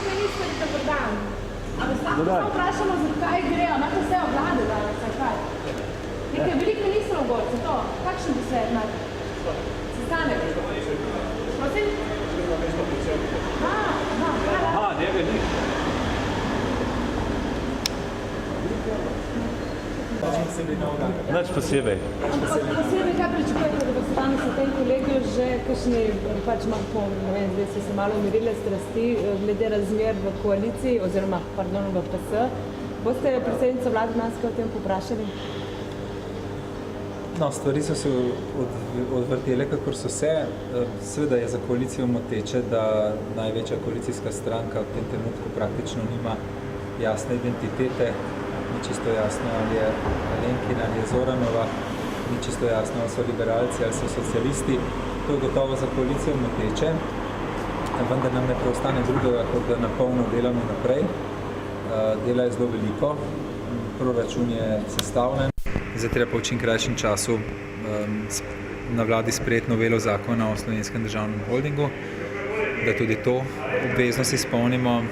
gospod minister, dober dan. Ali lahko samo vprašamo, zakaj grejo? Imate vse vlade danes, zakaj? Nekaj veliko ministrov gor, zato. Kakšen bi svet imate? Sestanek? Prosim? Aha, ne veliko. Nič posebej. Posebej, kaj pričakujete, da boste danes v tem kolegiju že kakšni, pač po, ne vem, zdaj so se malo umirile strasti glede razmer v koaliciji, oziroma, pardon, v PS. Boste predsednico vlade nas kaj o tem poprašali? No, stvari so se odvrtele, kakor so se. Seveda je za koalicijo moteče, da največja koalicijska stranka v tem trenutku praktično nima jasne identitete. Ni čisto jasno, ali je Alenkin, ali je Zoranova, ni čisto jasno, ali so liberalci, ali so socialisti. To je gotovo za koalicijo moteče, vendar nam ne preostane drugega, kot da napolno delamo naprej. Dela je zelo veliko, proračun je sestavljen. Zdaj treba v čim krajšem času na vladi sprejeti novelo zakona o Slovenskem državnem holdingu, da tudi to obveznost izpolnimo,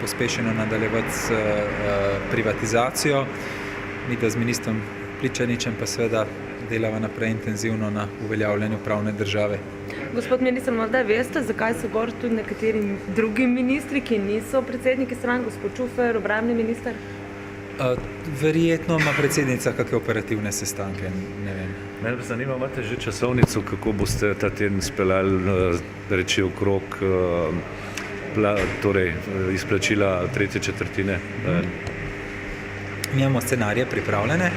pospešeno nadaljevati s privatizacijo. Mi da z ministrom Pličaničem pa seveda delava naprej intenzivno na uveljavljanju pravne države. Gospod minister, morda veste, zakaj so gor tudi nekateri drugi ministri, ki niso predsedniki strank, gospod Čufer, obrambni minister? Verjetno ima predsednica kakšne operativne sestanke, ne vem. Mene pa zanima, imate že časovnico, kako boste ta teden speljali reči okrog torej izplačila tretje četrtine? Mi imamo scenarije pripravljene.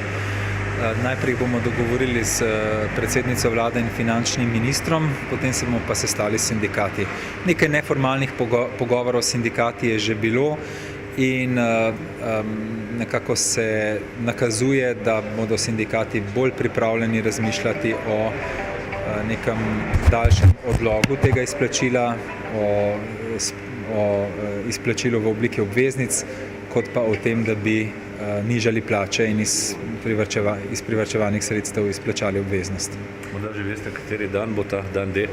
Najprej bomo dogovorili s predsednico vlade in finančnim ministrom, potem se bomo pa sestali s sindikati. Nekaj neformalnih pogovorov s sindikati je že bilo in nekako se nakazuje, da bodo sindikati bolj pripravljeni razmišljati o nekem daljšem odlogu tega izplačila, o izplačilu v obliki obveznic, kot pa o tem, da bi nižali plače in iz privarčevanih sredstev izplačali obveznosti. Morda že veste, kateri dan bo ta dan D?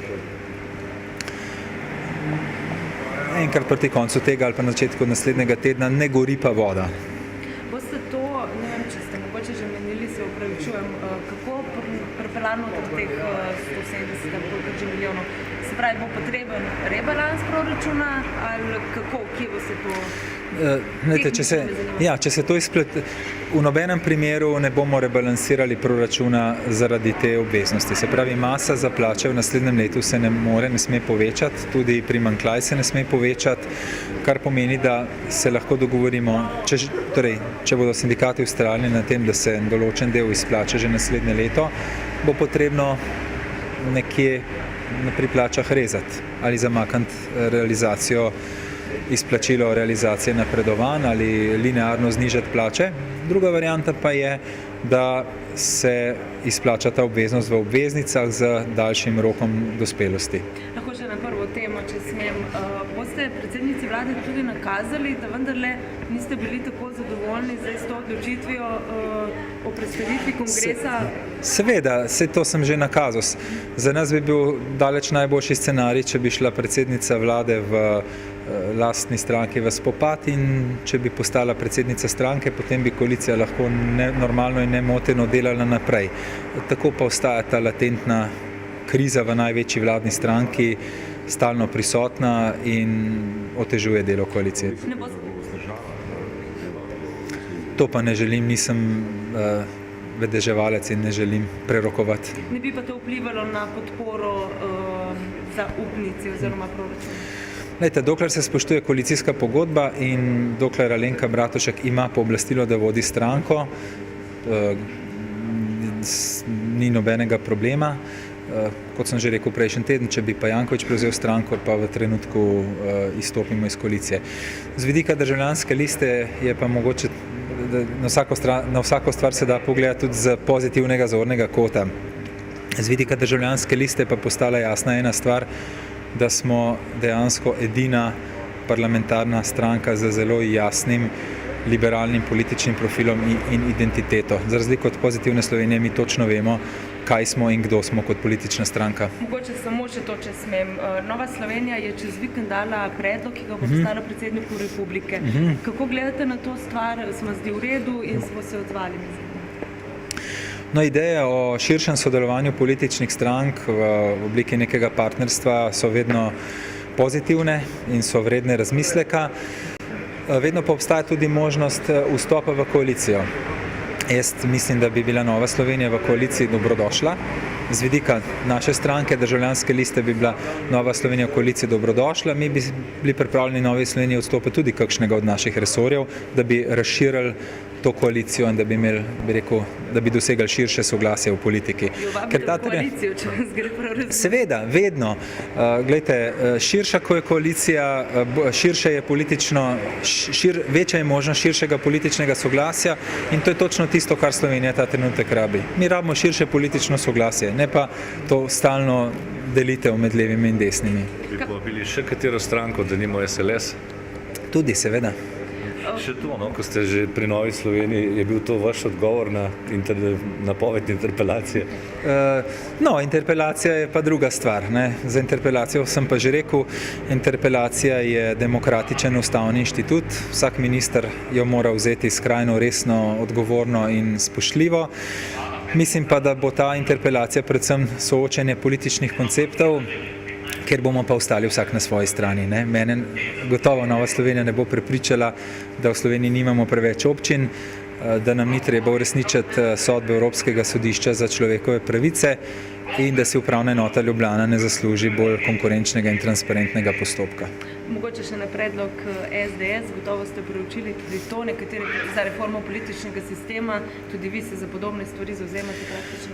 Enkrat proti koncu tega ali pa na začetku naslednjega tedna, ne gori pa voda. Boste to, ne vem, če ste mogoče že menili, se upravičujem, kako pripeljano od teh 170 milijonov? Se pravi, bo potreben rebalans proračuna ali kako, kje bo se to? Če se to v nobenem primeru ne bomo rebalansirali proračuna zaradi te obveznosti. Se pravi, masa za plače v naslednjem letu se ne sme povečati, tudi primanjkljaj se ne sme povečati, kar pomeni, da se lahko dogovorimo, če bodo sindikati vztrajali na tem, da se določen del izplača že naslednje leto, bo potrebno nekje pri plačah rezati ali zamakniti izplačilo realizacije napredovanj ali linearno znižati plače. Druga varianta pa je, da se izplača ta obveznost v obveznicah z daljšim rokom dospelosti. Lahko že na prvo temo, če smem. Boste predsednici vlade tudi nakazali, da vendarle niste bili tako zadovoljni z to odločitvijo o predstavitvi kongresa? Seveda, to sem že nakazal. Za nas bi bil daleč najboljši scenarij, če bi šla predsednica vlade v lastni stranki v spopad in če bi postala predsednica stranke, potem bi koalicija lahko normalno in nemoteno delala naprej. Tako pa ostaja ta latentna kriza v največji vladni stranki, stalno prisotna in otežuje delo koalicije. To pa ne želim, nisem vedeževalec in ne želim prerokovati. Ne bi pa to vplivalo na podporo za upnici oziroma proračun? Dokler se spoštuje koalicijska pogodba in dokler Alenka Bratušek ima pooblastilo, da vodi stranko, ni nobenega problema. Kot sem že rekel prejšnji teden, če bi pa Janković prevzel stranko, pa v trenutku izstopimo iz koalicije. Z vidika državljanske liste je pa mogoče, da na vsako stvar se da pogledati tudi z pozitivnega zornega kota. Z vidika državljanske liste pa postala jasna ena stvar, da smo dejansko edina parlamentarna stranka z zelo jasnim liberalnim političnim profilom in identiteto. Za razliko od Pozitivne Slovenije mi točno vemo, kaj smo in kdo smo kot politična stranka. Mogoče samo še to, če smem. Nova Slovenija je čez vikend dala predlog, ki ga bo poslala predsedniku republike. Kako gledate na to stvar? Se vam zdi v redu in smo se odzvali? No, ideje o širšem sodelovanju političnih strank v obliki nekega partnerstva so vedno pozitivne in so vredne razmisleka. Vedno pa obstaja tudi možnost vstopa v koalicijo. Jaz mislim, da bi bila Nova Slovenija v koaliciji dobrodošla. Z vidika naše stranke, Državljanske liste, bi bila Nova Slovenija v koaliciji dobrodošla. Mi bi bili pripravljeni Novi Sloveniji odstopiti tudi kakšnega od naših resorjev, da bi razširili to koalicijo in da bi imeli, bi rekel, da bi dosegali širše soglasje v politiki. Ker ta koalicijo, če vas gre prav razumeti. Seveda, vedno. Glejte, širša ko je koalicija, širše je politično, večja je možnost širšega političnega soglasja in to je točno tisto, kar Slovenija ta trenutek rabi. Mi rabimo širše politično soglasje, ne pa to stalno delitev med levimi in desnimi. Bi povabili še katero stranko, da nimo SLS? Tudi, seveda. Še to, no, ko ste že pri Novi Sloveniji, je bil to vaš odgovor na napoved interpelacije? No, interpelacija je pa druga stvar. Ne? Za interpelacijo sem pa že rekel, interpelacija je demokratičen ustavni inštitut. Vsak minister jo mora vzeti skrajno resno, odgovorno in spoštljivo. Mislim pa, da bo ta interpelacija predvsem soočenje političnih konceptov, ker bomo pa ostali vsak na svoji strani. Ne? Mene gotovo Nova Slovenija ne bo prepričala, da v Sloveniji nimamo preveč občin, da nam ni treba uresničiti sodbe Evropskega sodišča za človekove pravice in da si upravna enota Ljubljana ne zasluži bolj konkurenčnega in transparentnega postopka. Mogoče še na predlog SDS, gotovo ste preučili tudi to, nekateri za reformo političnega sistema, tudi vi se za podobne stvari zauzemate praktično?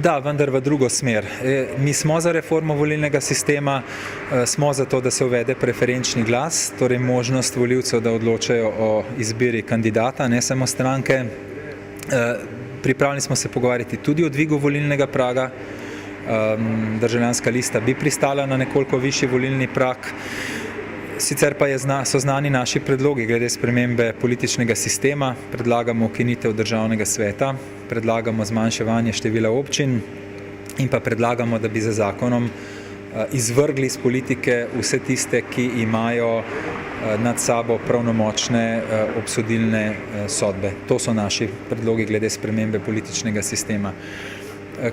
Da, vendar v drugo smer. Mi smo za reformo volilnega sistema, smo za to, da se uvede preferenčni glas, torej možnost volivcev, da odločajo o izbiri kandidata, ne samo stranke. Pripravljeni smo se pogovarjati tudi o dvigu volilnega praga. Državljanska lista bi pristala na nekoliko višji volilni prag. Sicer pa so znani naši predlogi glede spremembe političnega sistema. Predlagamo ukinitev Državnega sveta, predlagamo zmanjševanje števila občin in pa predlagamo, da bi z zakonom izvrgli iz politike vse tiste, ki imajo nad sabo pravnomočne obsodilne sodbe. To so naši predlogi glede spremembe političnega sistema.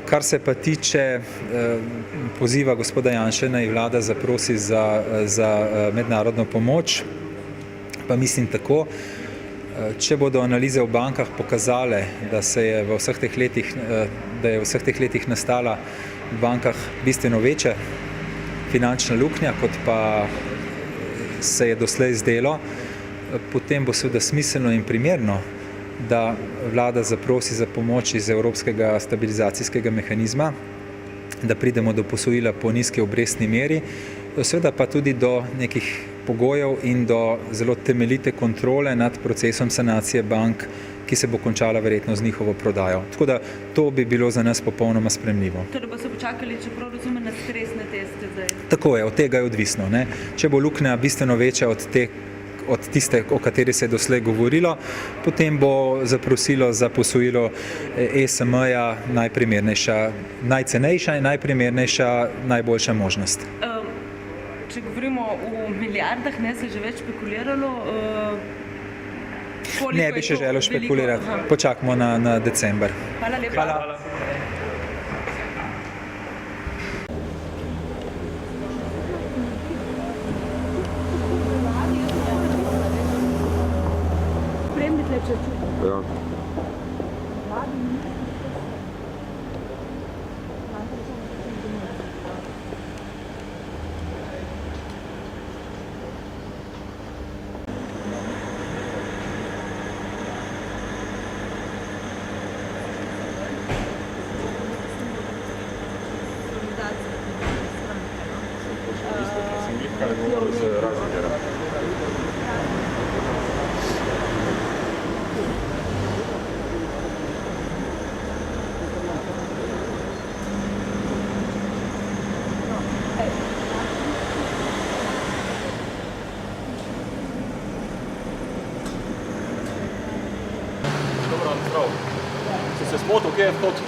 Kar se pa tiče poziva gospoda Janše, naj vlada zaprosi za mednarodno pomoč, pa mislim tako, če bodo analize v bankah pokazale, da je v vseh teh letih nastala v bankah bistveno večja finančna luknja, kot pa se je doslej zdelo, potem bo seveda smiselno in primerno, da vlada zaprosi za pomoč iz Evropskega stabilizacijskega mehanizma, da pridemo do posojila po nizki obrestni meri, seveda pa tudi do nekih pogojev in do zelo temeljite kontrole nad procesom sanacije bank, ki se bo končala verjetno z njihovo prodajo. Tako da to bi bilo za nas popolnoma sprejemljivo. Torej bo se počakali, čeprav razumem, na stresne teste zdaj? Tako je, od tega je odvisno. Ne? Če bo luknja bistveno večja od tiste, o kateri se je doslej govorilo, potem bo zaprosilo za posojilo ESM-ja najprimernejša, najcenejša in najprimernejša, najboljša možnost. Če govorimo o milijardah, ne, se je že več špekuliralo? Ne bi še želel špekulirati. Počakamo na december. Hvala lepa. Hvala. Ja. Se smotil, kje je vhod?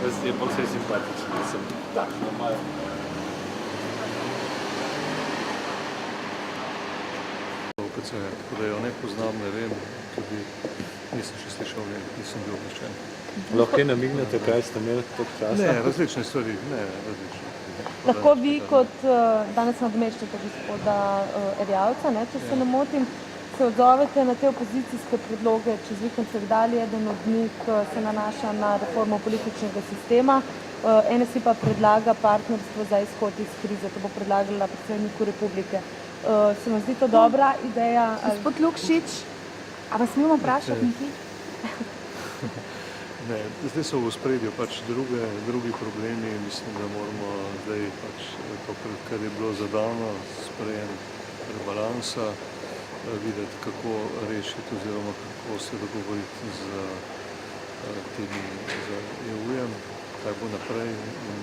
Jaz je bolj vse simpatičen, sem tak normalen. Tako da jo ne poznam, ne vem, tudi nisem še slišal, nisem bil obveščen. Lahko namignete, kaj ste imeli toliko časa? Ne, različne stvari, ne, različne. Lahko vi kot danes nadomeščate gospoda Erjavca, če se ne motim, se odzovete na te opozicijske predloge, čez vikend ste dali, eden od njih se nanaša na reformo političnega sistema, NSI pa predlaga partnerstvo za izhod iz krize, to bo predlagala predsedniku republike. Se vam zdi to dobra ideja? Gospod Lukšič, a vas smemo vprašati nekaj? Ne, zdaj so v ospredju drugi problemi, mislim, da moramo zdaj to, kar je bilo zadano, sprejem rebalansa, videti, kako rešiti oziroma kako se dogovoriti z EU-jem, kaj bo naprej. In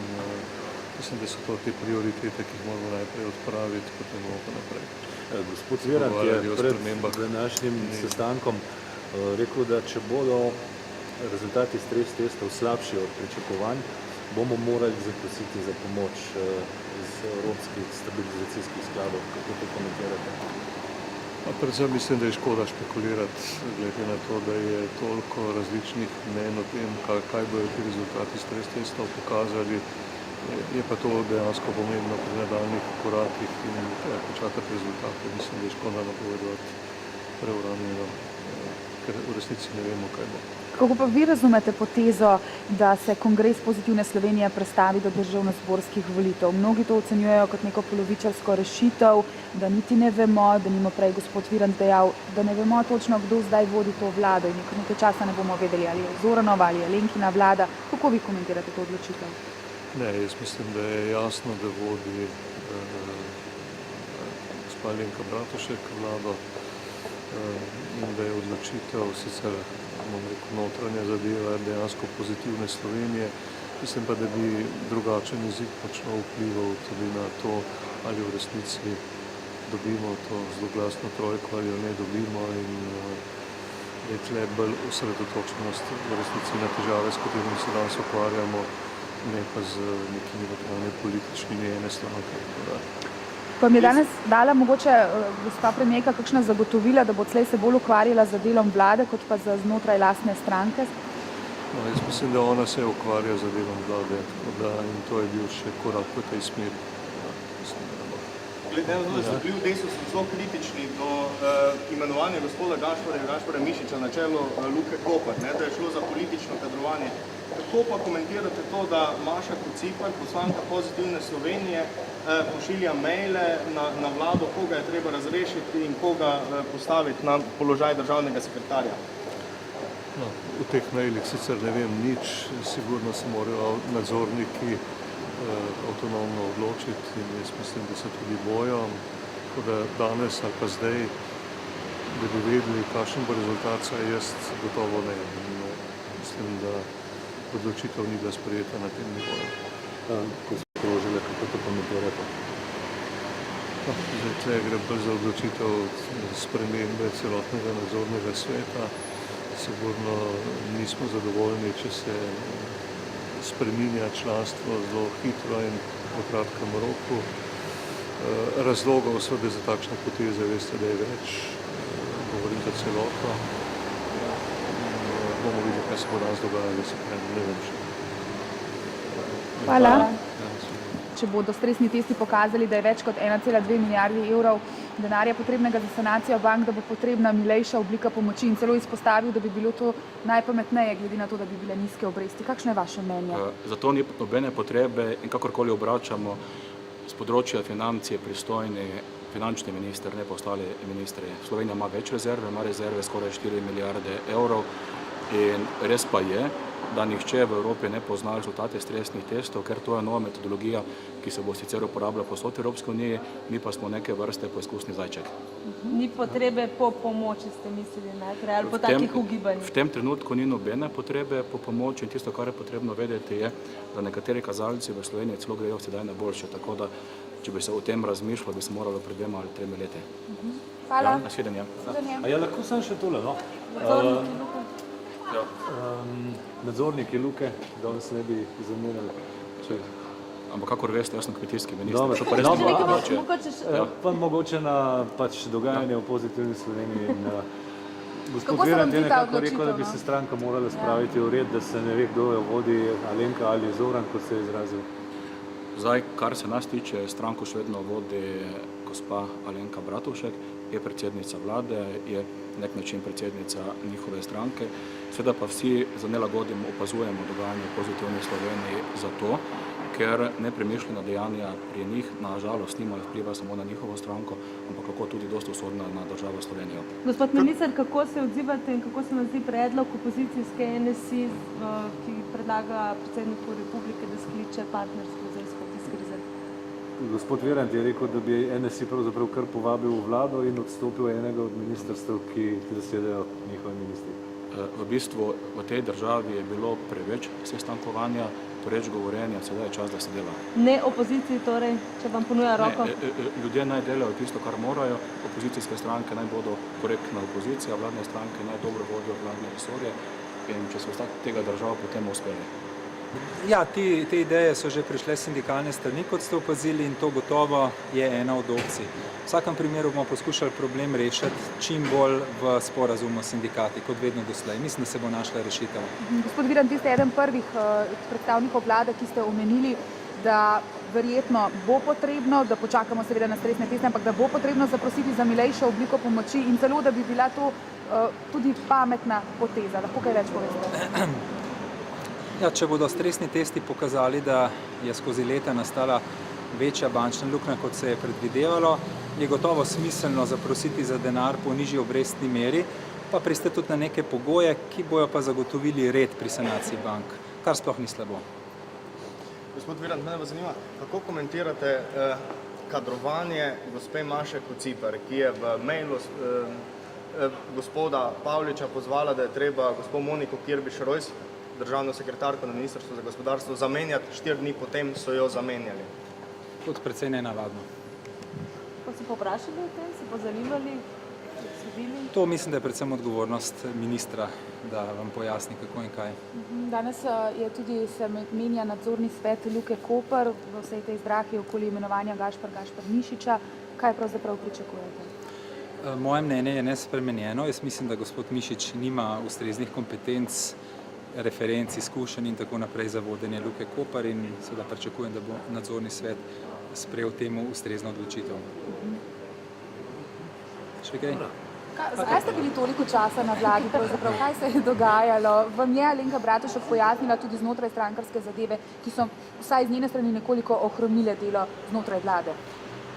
mislim, da so to te prioritete, ki jih moramo najprej odpraviti, potem bomo pa naprej. Gospod Virant je pred današnjim sestankom rekel, da če bodo rezultati stres testov slabši od pričakovanj, bomo morali zaprositi za pomoč iz evropskih stabilizacijskih skladov. Kako to komentirate? Predvsem mislim, da je škoda špekulirati, glede na to, da je toliko različnih mnenj o tem, kaj bodo ti rezultati stres testov pokazali. Je pa to dejansko pomembno pri nadaljnjih korakih in treba počakati rezultate. Mislim, da je škoda napovedovati preuranjeno, ker v resnici ne vemo, kaj bo. Kako pa vi razumete potezo, da se Kongres Pozitivne Slovenije prestavi do državnozborskih volitev? Mnogi to ocenjujejo kot neko polovičarsko rešitev, da niti ne vemo, da nimo prej gospod Virant dejal, da ne vemo točno, kdo zdaj vodi to vlado in nekaj časa ne bomo vedeli, ali je Zoranova ali je Lenkina vlada. Kako vi komentirate to odločitev? Ne, jaz mislim, da je jasno, da vodi gospa Alenka Bratušek vlado in da je odločitev sicer notranja zadeva dejansko Pozitivne Slovenije. Mislim pa, da bi drugačen izid močno vplival tudi na to, ali v resnici dobimo to zloglasno trojko ali jo ne dobimo in je tle bolj osredotočenost v resnici na težave, s katerimi se danes ukvarjamo, ne pa z nekimi notranjimi političnimi ene stranke. Pa mi je danes dala mogoče gospa premijerka kakšna zagotovila, da bo tlej se bolj ukvarjala z delom vlade, kot pa za znotraj lastne stranke? No, jaz mislim, da ona se ukvarja z delom vlade, in to je bil še korak v tej smeri. Glede na to, da so bili v Desusu zelo kritični do imenovanja gospoda Gašparja Mišiča na čelu Luke Koper, da je šlo za politično kadrovanje. Kako pa komentirate to, da Maša Kociper, poslanka Pozitivne Slovenije, pošilja maile na vlado, koga je treba razrešiti in koga postaviti na položaj državnega sekretarja? No, v teh mailih sicer ne vem nič, sigurno se morajo nadzorniki avtonomno odločiti in jaz mislim, da se tudi bojo. Tako da danes ali pa zdaj, da bi vedeli, kakšen bo rezultat, jaz gotovo ne. Mislim, da odločitev ni bila sprejeta na tem nivoju. Ko se sprožile, kako to komentirate? Zdaj tle gre bolj za odločitev spremembe celotnega nadzornega sveta. Sigurno nismo zadovoljni, če se spreminja članstvo zelo hitro in v kratkem roku. Razlogov seveda za takšne poteze veste, da je več, govorim za celoto. Bomo videli, kaj se bo danes dogajalo, ne vem še. Hvala. Če bodo stresni testi pokazali, da je več kot 1,2 milijardi evrov denarja potrebnega za sanacijo bank, da bo potrebna milejša oblika pomoči in celo izpostavil, da bi bilo to najpametneje, glede na to, da bi bile nizke obresti. Kakšno je vaše mnenje? Zato ni nobene potrebe in kakorkoli obračamo z področja financ je pristojni finančni minister, ne pa ostali ministri. Slovenija ima več rezerve, ima rezerve skoraj 4 milijarde evrov. In res pa je, da nihče v Evropi ne pozna rezultate stresnih testov, ker to je nova metodologija, ki se bo sicer uporabljala povsod v Evropski uniji, mi pa smo neke vrste poizkusni zajček. Ni potrebe po pomoči, ste mislili najprej, ali po takih ugibanjih? V tem trenutku ni nobene potrebe po pomoči in tisto, kar je potrebno vedeti, je, da nekateri kazalci v Sloveniji celo grejo sedaj na boljše, tako da če bi se o tem razmišljalo, bi se moralo pred 2 ali 3 leti. Hvala. Ja, nasvidenje. A ja, lahko sem še tole, no? Ja. Nadzorniki Luke, danes ne bi zamenjali. Ampak kakor veste, jaz sem kmetijski minister. Dobro, to pa res ne mogoče. Pa mogoče na dogajanje v pozitivni Sloveniji. In, gospod Kako se vam Virant je zdi ta nekako rekel, da bi odločitev, se stranka morala spraviti v red, da se ne ve, kdo jo vodi, Alenka ali Zoran, kot se je izrazil. Zdaj, kar se nas tiče, stranko še vedno vodi gospa Alenka Bratušek, je predsednica vlade, je na nek način predsednica njihove stranke. Seveda pa vsi z nelagodjem opazujemo dogajanje v pozitivni Sloveniji zato, ker nepremišljena dejanja pri njih nažalost nimajo vpliva samo na njihovo stranko, ampak lahko tudi dosti usodna na državo Slovenijo. Gospod minister, kako se odzivate in kako se vam zdi predlog opozicijske NSI, ki predlaga predsedniku republike, da skliče partnerstvo za izhod iz krize? Gospod Virant je rekel, da bi NSI pravzaprav kar povabil v vlado in odstopil enega od ministrstev, ki zasedajo njihovi ministri. V bistvu v tej državi je bilo preveč sestankovanja, preveč govorjenja, sedaj je čas, da se dela. Ne opoziciji torej, če vam ponuja roko? Ljudje naj delajo tisto, kar morajo, opozicijske stranke naj bodo korektna opozicija, vladne stranke naj dobro vodijo vladne resorje in če se vsak tega država, potem uspeli. Ja, te ideje so že prišle sindikalne strani, kot ste opazili, in to gotovo je ena od opcij. V vsakem primeru bomo poskušali problem rešiti čim bolj v sporazumu s sindikati, kot vedno doslej. Mislim, da se bo našla rešitev. Gospod Virant, vi ste eden prvih predstavnikov vlade, ki ste omenili, da verjetno bo potrebno, da počakamo seveda na stresne teste, ampak da bo potrebno zaprositi za milejšo obliko pomoči in celo, da bi bila to tudi pametna poteza. Lahko kaj več poveste? Ja, če bodo stresni testi pokazali, da je skozi leta nastala večja bančna luknja, kot se je predvidevalo, je gotovo smiselno zaprositi za denar po nižji obrestni meri, pa pristati tudi na neke pogoje, ki bojo pa zagotovili red pri sanaciji bank, kar sploh ni slabo. Gospod Virant, mene vas zanima, kako komentirate kadrovanje gospe Maše Kociper, ki je v mailu gospoda Pavliča pozvala, da je treba gospod Moniko Kirbiš-Rojs, državno sekretarko na Ministrstvu za gospodarstvo, zamenjati, 4 dni potem so jo zamenjali. Tudi precej nenavadno. Pa se povprašali o tem, se pozanimali, sledili? To mislim, da je predvsem odgovornost ministra, da vam pojasni, kako in kaj. Danes je tudi se menja nadzorni svet Luke Koper v vsej tej zdrahi okoli imenovanja Gašper Mišiča. Kaj pravzaprav pričakujete? Moje mnenje je nespremenjeno. Jaz mislim, da gospod Mišič nima ustreznih kompetenc, referenc, izkušenj in tako naprej za vodenje Luke Koper in seveda pričakujem, da bo nadzorni svet sprejel temu ustrezno odločitev. Še kaj? Zakaj ste bili toliko časa na vladi, pravzaprav kaj se je dogajalo? Vam je Alenka Bratušek pojasnila tudi znotraj strankarske zadeve, ki so vsaj z njene strani nekoliko ohromile delo znotraj vlade?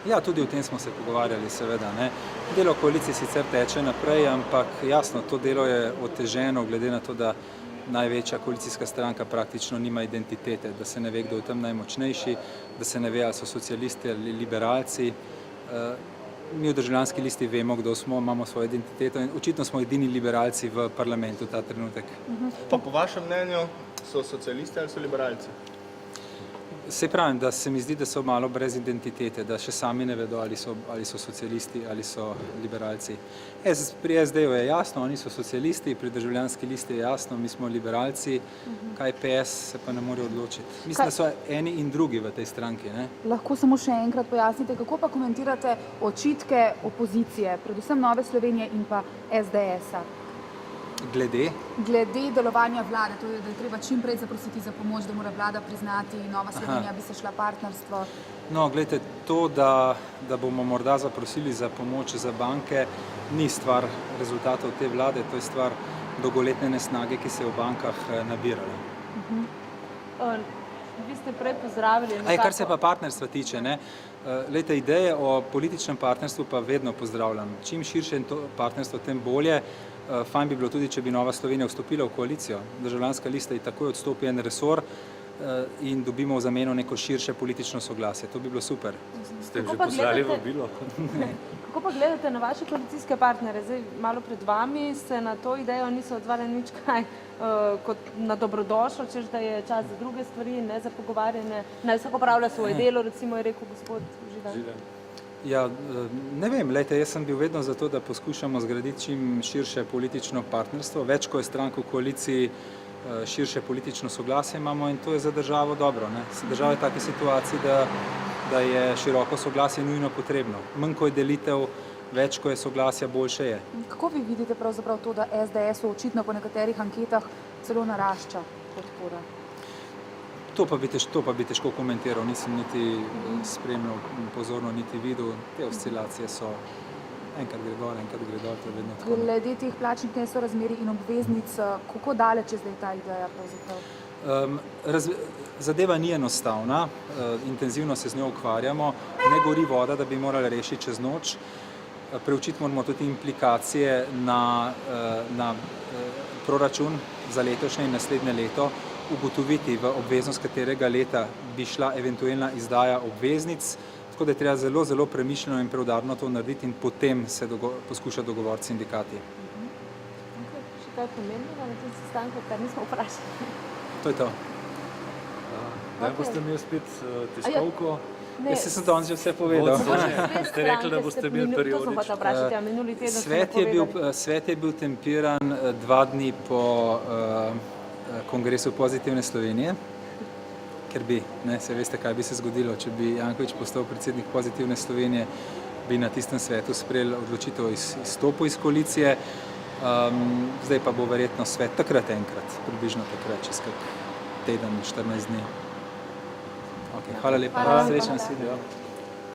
Ja, tudi o tem smo se pogovarjali, seveda. Ne. Delo koalicije sicer teče naprej, ampak jasno, to delo je oteženo, glede na to, da največja koalicijska stranka praktično nima identitete, da se ne ve, kdo je tam najmočnejši, da se ne ve, ali so socialisti ali liberalci. Mi v Državljanski listi vemo, kdo smo, imamo svojo identiteto in očitno smo edini liberalci v parlamentu ta trenutek. Pa po vašem mnenju so socialisti ali so liberalci? Se pravim, da se mi zdi, da so malo brez identitete, da še sami ne vedo, ali so socialisti ali so liberalci. Pri SD-ju je jasno, oni so socialisti, pri Državljanski listi je jasno, mi smo liberalci, kaj PS se pa ne more odločiti. Mislim, da so eni in drugi v tej stranki. Ne? Lahko samo še enkrat pojasnite, kako pa komentirate očitke opozicije, predvsem Nove Slovenije in pa SDS-a? Glede delovanja vlade, to je, da je treba čim prej zaprositi za pomoč, da mora vlada priznati, Nova Slovenija bi se šla partnerstvo. No, gledajte, to, da bomo morda zaprosili za pomoč za banke, ni stvar rezultatov te vlade, to je stvar dolgoletne nesnage, ki se je v bankah nabirala. Vi ste prej pozdravili. Kar se pa partnerstva tiče, ne? Glejte, ideje o političnem partnerstvu pa vedno pozdravljam. Čim širše je to partnerstvo, tem bolje. Fajn bi bilo tudi, če bi Nova Slovenija vstopila v koalicijo. Državljanska lista je takoj odstopi en resor in dobimo v zameno neko širše politično soglasje. To bi bilo super. Ste že poslali vabilo? Kako pa gledate na vaše koalicijske partnere? Zdaj, malo pred vami se na to idejo niso odzvali nič kaj kot na dobrodošlo, češ da je čas za druge stvari, ne za pogovarjanje. Naj vsak opravlja svoje delo, recimo je rekel gospod Židan. Ja, ne vem, lejte, jaz sem bil vedno za to, da poskušamo zgraditi čim širše politično partnerstvo. Več, ko je strank v koaliciji, širše politično soglasje imamo in to je za državo dobro. Ne? Država je v taki situaciji, da je široko soglasje nujno potrebno. Manj, ko je delitev, več, ko je soglasja, boljše je. Kako vi vidite pravzaprav to, da SDS-u očitno po nekaterih anketah celo narašča podpora? To pa bi težko komentiral, nisem niti spremljal pozorno, niti videl. Te oscilacije so enkrat gre dol, enkrat gre dol, to je vedno tako. Glede teh plačnih nesorazmerij in obveznic, kako daleč je zdaj ta ideja pravzaprav? Zadeva ni enostavna, intenzivno se z njo ukvarjamo, ne gori voda, da bi morali rešiti čez noč. Preučiti moramo tudi implikacije na proračun za letošnje in naslednje leto, ugotoviti, v obveznost katerega leta bi šla eventualna izdaja obveznic, tako da je treba zelo, zelo premišljeno in preudarno to narediti in potem se poskušati dogovoriti s sindikati. Še kaj pomembnega na tem sestanku, kar nismo vprašali? To je to. Kdaj boste imeli spet tiskovko? Jaz sem danes že vse povedal. Ste rekli, da boste bili periodični. Svet je bil tempiran 2 dni po Kongresu Pozitivne Slovenije, ker bi, se veste, kaj bi se zgodilo, če bi Janković postal predsednik Pozitivne Slovenije, bi na tistem svetu sprejeli odločitev o izstopu iz koalicije. Zdaj pa bo verjetno svet takrat enkrat, približno takrat, čez kak teden, 14 dni. Hvala lepa, srečno si.